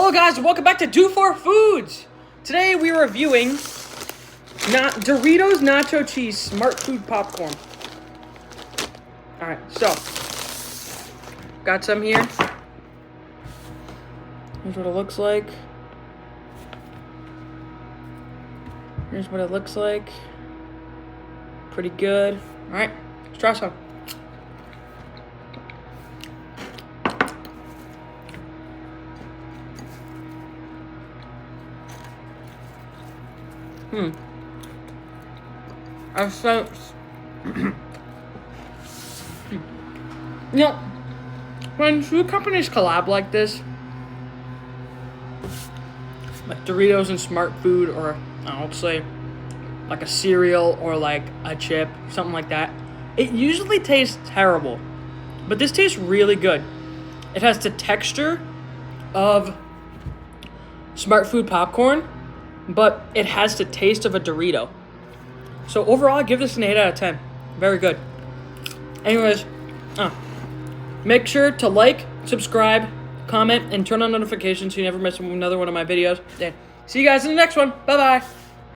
Hello guys, welcome back to Do For Foods. Today we are reviewing Doritos Nacho Cheese Smart Food Popcorn. Alright, so got some here. Here's what it looks like. Here's what it looks like. Pretty good. Alright, let's try some. I so when food companies collab like this, like Doritos and Smart Food, or I'll say like a cereal or like a chip, something like that, it usually tastes terrible, but this tastes really good. It has the texture of Smart Food popcorn, but it has the taste of a Dorito. So overall, I give this an 8 out of 10. Very good. Anyways, make sure to like, subscribe, comment, and turn on notifications so you never miss another one of my videos. And see you guys in the next one. Bye-bye.